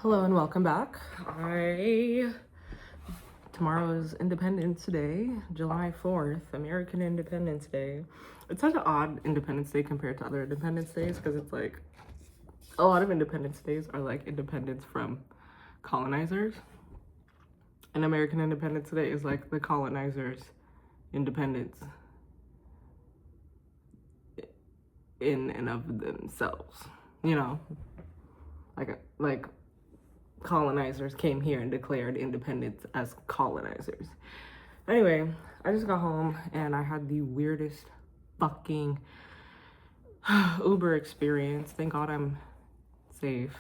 Hello and welcome back. Tomorrow is Independence Day, July 4th, American Independence Day. It's such an odd Independence Day compared to other Independence Days because it's like a lot of Independence Days are like independence from colonizers. And American Independence Day is like the colonizers' independence in and of themselves, you know? Like colonizers came here and declared independence as colonizers. Anyway, I just got home and I had the weirdest fucking Uber experience. Thank God I'm safe.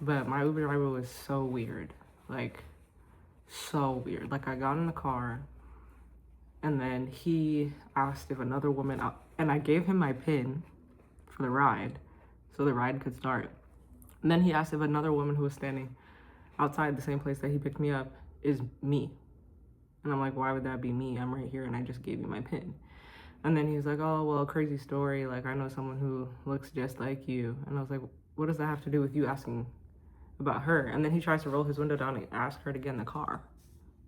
But my Uber driver was so weird. Like, so weird. Like, I got in the car and then he asked if another woman, and I gave him my PIN for the ride so the ride could start. And then he asked if another woman who was standing outside the same place that he picked me up is me. And I'm like, why would that be me? I'm right here and I just gave you my PIN. And then he's like, oh, well, crazy story. Like, I know someone who looks just like you. And I was like, what does that have to do with you asking about her? And then he tries to roll his window down and ask her to get in the car.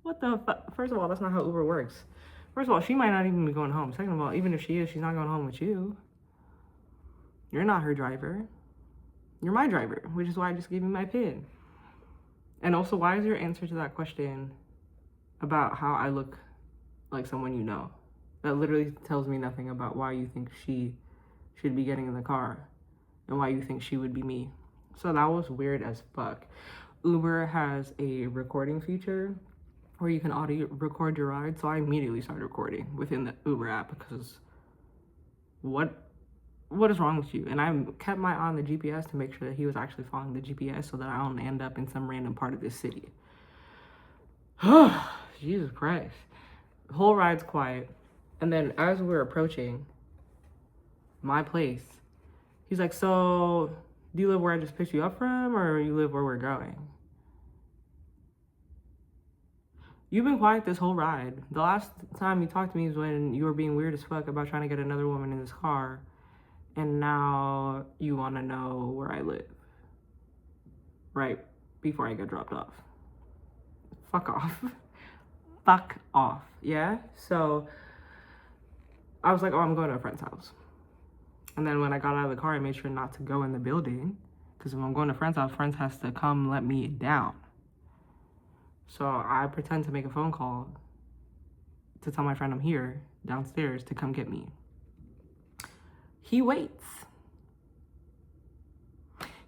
What the fuck? First of all, that's not how Uber works. First of all, she might not even be going home. Second of all, even if she is, she's not going home with you. You're not her driver. You're my driver, which is why I just gave you my PIN. And also, why is your answer to that question about how I look like someone you know? That literally tells me nothing about why you think she should be getting in the car and why you think she would be me. So that was weird as fuck. Uber has a recording feature where you can audio record your ride. So I immediately started recording within the Uber app because what is wrong with you? And I kept my eye on the GPS to make sure that he was actually following the GPS so that I don't end up in some random part of this city. Jesus Christ. The whole ride's quiet. And then as we're approaching my place, he's like, so do you live where I just picked you up from or you live where we're going? You've been quiet this whole ride. The last time you talked to me is when you were being weird as fuck about trying to get another woman in this car. And now you want to know where I live. Right before I get dropped off. Fuck off. Fuck off. Yeah? So I was like, oh, I'm going to a friend's house. And then when I got out of the car, I made sure not to go in the building. Because if I'm going to a friend's house, friends has to come let me down. So I pretend to make a phone call to tell my friend I'm here downstairs to come get me. He waits.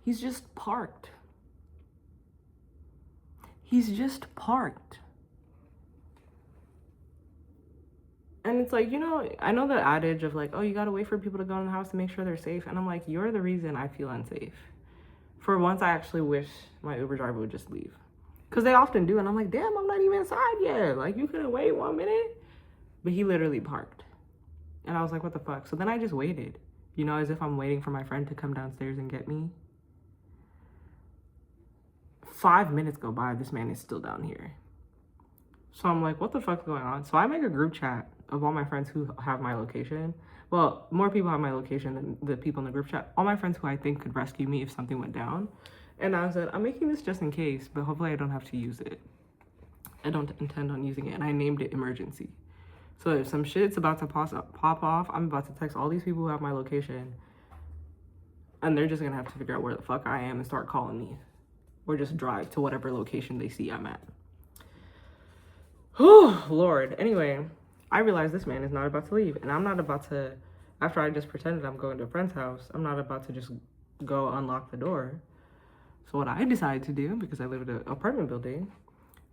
He's just parked. He's just parked. And it's like, you know, I know the adage of like, oh, you gotta wait for people to go in the house to make sure they're safe. And I'm like, you're the reason I feel unsafe. For once, I actually wish my Uber driver would just leave. Because they often do. And I'm like, damn, I'm not even inside yet. Like, you couldn't wait 1 minute? But he literally parked. And I was like, what the fuck? So then I just waited. You know, as if I'm waiting for my friend to come downstairs and get me. 5 minutes go by, this man is still down here. So I'm like, what the fuck's going on? So I make a group chat of all my friends who have my location. Well, more people have my location than the people in the group chat. All my friends who I think could rescue me if something went down. And I said, I'm making this just in case, but hopefully I don't have to use it. I don't intend on using it. And I named it emergency. So if some shit's about to pop off, I'm about to text all these people who have my location. And they're just gonna have to figure out where the fuck I am and start calling me. Or just drive to whatever location they see I'm at. Oh, Lord. Anyway, I realize this man is not about to leave. And I'm not about to, after I just pretended I'm going to a friend's house, I'm not about to just go unlock the door. So what I decided to do, because I live in an apartment building,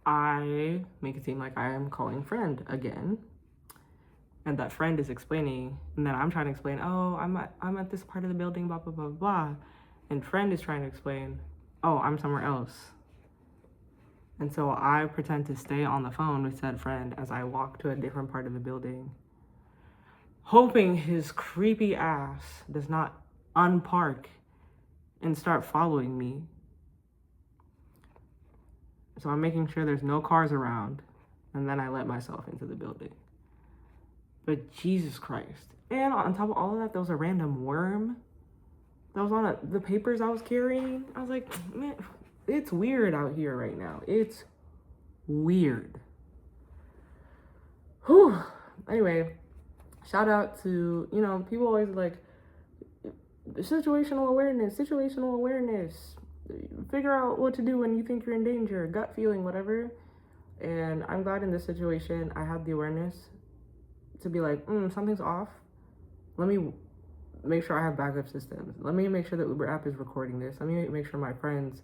I make it seem like I am calling friend again. And that friend is explaining, and then I'm trying to explain, oh, I'm at this part of the building, blah, blah, blah, blah. And friend is trying to explain, oh, I'm somewhere else. And so I pretend to stay on the phone with said friend as I walk to a different part of the building, hoping his creepy ass does not unpark and start following me. So I'm making sure there's no cars around, and then I let myself into the building. But Jesus Christ. And on top of all of that, there was a random worm that was on the papers I was carrying. I was like, man, it's weird out here right now. It's weird. Whew. Anyway, shout out to, you know, people always like, situational awareness. Figure out what to do when you think you're in danger, gut feeling, whatever. And I'm glad in this situation I had the awareness to be like, something's off. Let me make sure I have backup systems. Let me make sure the Uber app is recording this. Let me make sure my friends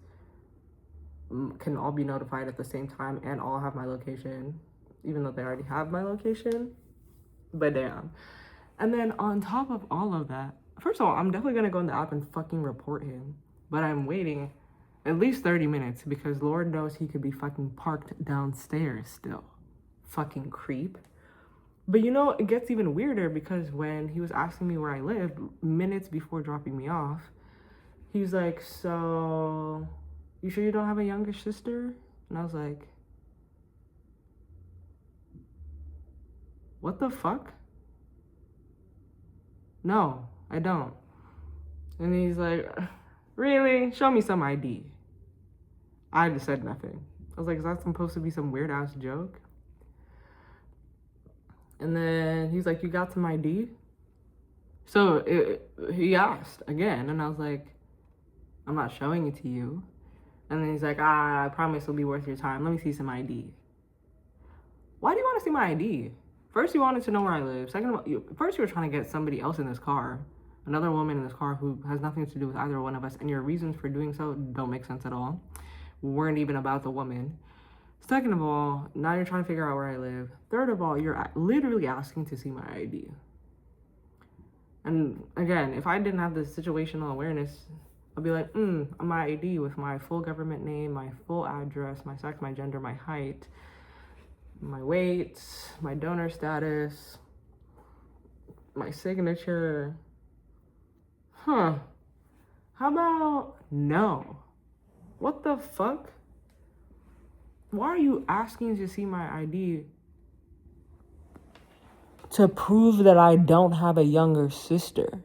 can all be notified at the same time and all have my location, even though they already have my location. But damn. And then on top of all of that, first of all, I'm definitely gonna go in the app and fucking report him. But I'm waiting at least 30 minutes because Lord knows he could be fucking parked downstairs still. Fucking creep. But you know, it gets even weirder because when he was asking me where I lived minutes before dropping me off, he was like, so you sure you don't have a younger sister? And I was like, what the fuck? No, I don't. And he's like, really? Show me some ID. I just said nothing. I was like, is that supposed to be some weird ass joke? And then he's like, you got some ID? So he asked again, and I was like, I'm not showing it to you. And then he's like, I promise it'll be worth your time. Let me see some ID. Why do you want to see my ID? First, you wanted to know where I live. Second of all, first you were trying to get somebody else in this car, another woman in this car who has nothing to do with either one of us, and your reasons for doing so don't make sense at all. Weren't even about the woman. Second of all, now you're trying to figure out where I live. Third of all, you're literally asking to see my ID. And again, if I didn't have this situational awareness, I'd be like, my ID with my full government name, my full address, my sex, my gender, my height, my weight, my donor status, my signature. How about no? What the fuck? Why are you asking to see my ID? To prove that I don't have a younger sister.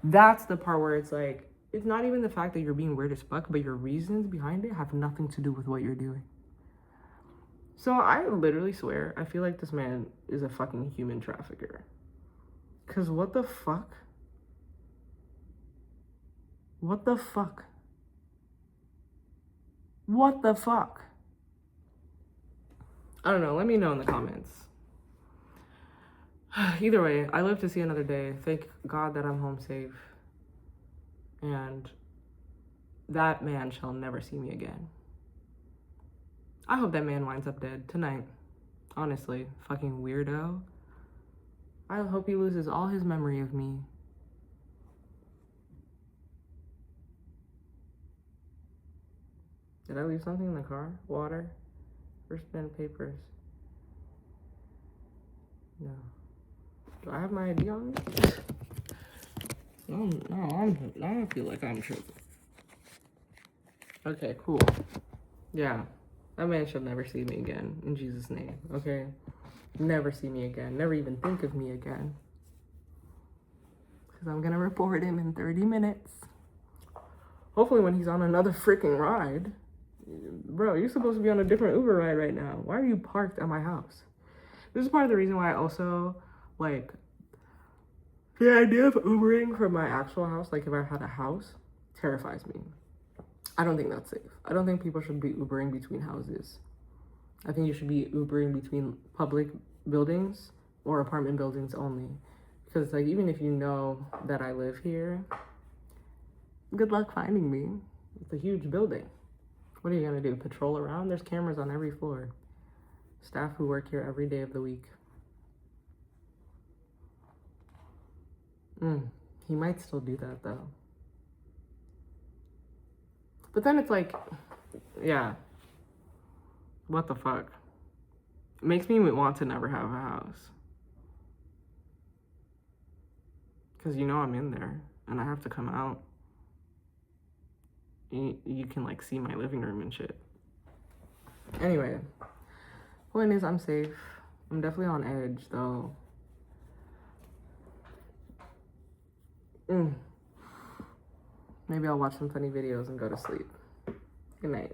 That's the part where it's like, it's not even the fact that you're being weird as fuck, but your reasons behind it have nothing to do with what you're doing. So I literally swear, I feel like this man is a fucking human trafficker. Cause what the fuck? What the fuck? What the fuck? I don't know, let me know in the comments. Either way, I live to see another day. Thank God that I'm home safe. And that man shall never see me again. I hope that man winds up dead tonight. Honestly, fucking weirdo. I hope he loses all his memory of me. Did I leave something in the car? Water? First pen, papers. No. Do I have my ID on me? I feel like I'm tripping. Okay, cool. Yeah. That man shall never see me again, in Jesus' name, okay? Never see me again. Never even think of me again. Because I'm gonna report him in 30 minutes. Hopefully when he's on another freaking ride. Bro, you're supposed to be on a different Uber ride right now. Why are you parked at my house? This is part of the reason why I also, like, the idea of Ubering from my actual house, like if I had a house, terrifies me. I don't think that's safe. I don't think people should be Ubering between houses. I think you should be Ubering between public buildings or apartment buildings only. Because, like, even if you know that I live here, good luck finding me. It's a huge building. What are you gonna do? Patrol around? There's cameras on every floor. Staff who work here every day of the week. He might still do that though. But then it's like, yeah. What the fuck? It makes me want to never have a house. Because you know I'm in there and I have to come out. You can like see my living room and shit. Anyway, point is I'm safe. I'm definitely on edge though. Maybe I'll watch some funny videos and go to sleep. Good night.